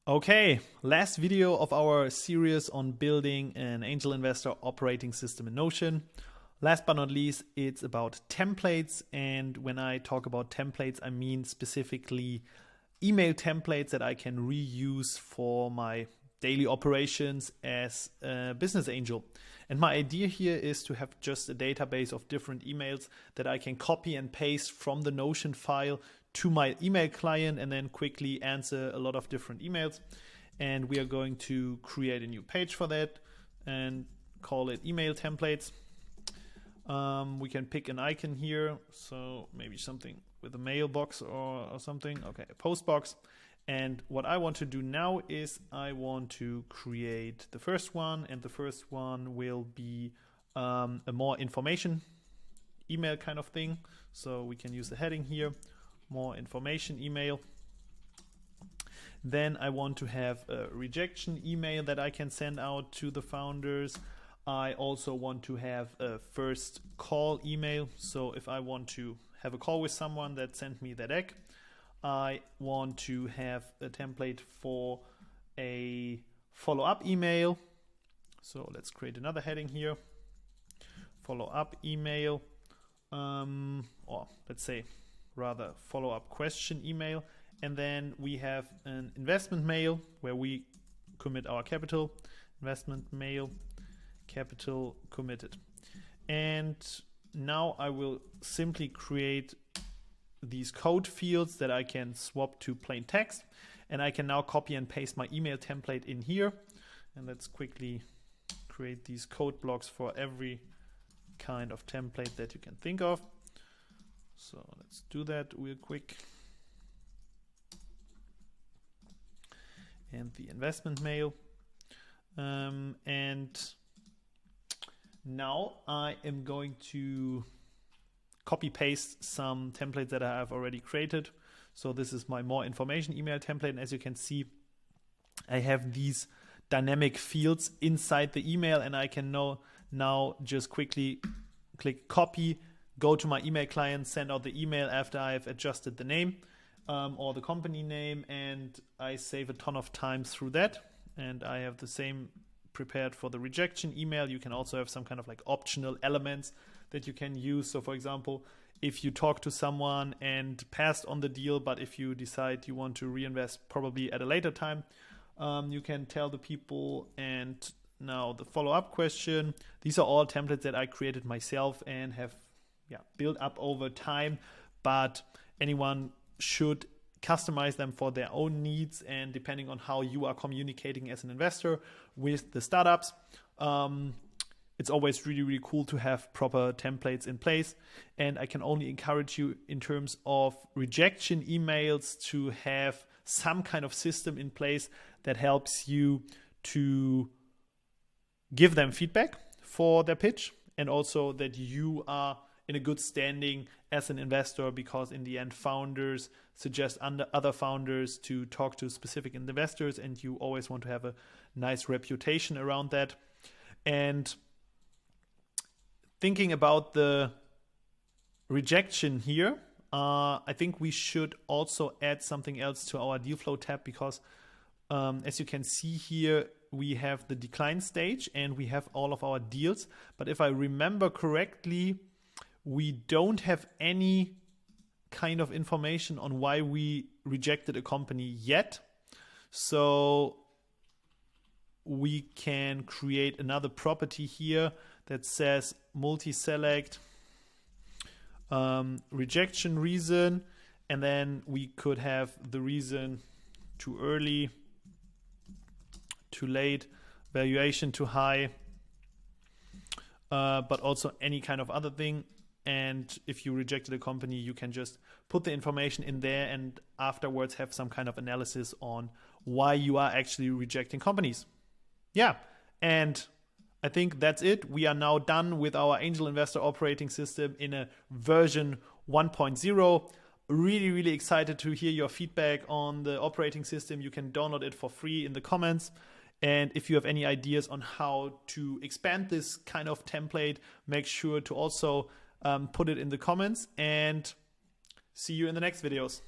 Okay, last video of our series on building an angel investor operating system in Notion. Last but not least, it's about templates. And when I talk about templates, I mean specifically email templates that I can reuse for my daily operations as a business angel. And my idea here is to have just a database of different emails that I can copy and paste from the Notion file to my email client and then quickly answer a lot of different emails. And we are going to create a new page for that and call it email templates. We can pick an icon here, so maybe something with a mailbox or something. Okay, a post box. And what I want to do now is I want to create the first one, and the first one will be a more information email kind of thing. So we can use the heading here, more information email. Then I want to have a rejection email that I can send out to the founders. I also want to have a first call email. So if I want to have a call with someone that sent me that egg, I want to have a template for a follow-up email. So let's create another heading here, follow-up email, or let's say rather follow-up question email. And then we have an investment mail where we commit our capital, investment mail, capital committed. And now I will simply create these code fields that I can swap to plain text, and I can now copy and paste my email template in here. And let's quickly create these code blocks for every kind of template that you can think of. So let's do that real quick. And the investment mail. And now I am going to copy paste some templates that I have already created. So this is my more information email template. And as you can see, I have these dynamic fields inside the email, and I can now just quickly click copy, go to my email client, send out the email after I've adjusted the name or the company name, and I save a ton of time through that. And I have the same prepared for the rejection email. You can also have some kind of like optional elements that you can use. So for example, if you talk to someone and passed on the deal, but if you decide you want to reinvest probably at a later time, you can tell the people. And now the follow-up question. These are all templates that I created myself and have built up over time, but anyone should customize them for their own needs and depending on how you are communicating as an investor with the startups. It's always really, really cool to have proper templates in place. And I can only encourage you in terms of rejection emails to have some kind of system in place that helps you to give them feedback for their pitch, and also that you are in a good standing as an investor, because in the end, founders suggest other founders to talk to specific investors, and you always want to have a nice reputation around that. And thinking about the rejection here, I think we should also add something else to our deal flow tab, because as you can see here, we have the decline stage and we have all of our deals. But if I remember correctly, we don't have any kind of information on why we rejected a company yet. So we can create another property here that says multi-select rejection reason, and then we could have the reason too early, too late, valuation too high, but also any kind of other thing. And if you rejected a company, you can just put the information in there and afterwards have some kind of analysis on why you are actually rejecting companies. Yeah, and I think that's it. We are now done with our angel investor operating system in a version 1.0. Really, really excited to hear your feedback on the operating system. You can download it for free in the comments. And if you have any ideas on how to expand this kind of template, make sure to also put it in the comments, and see you in the next videos.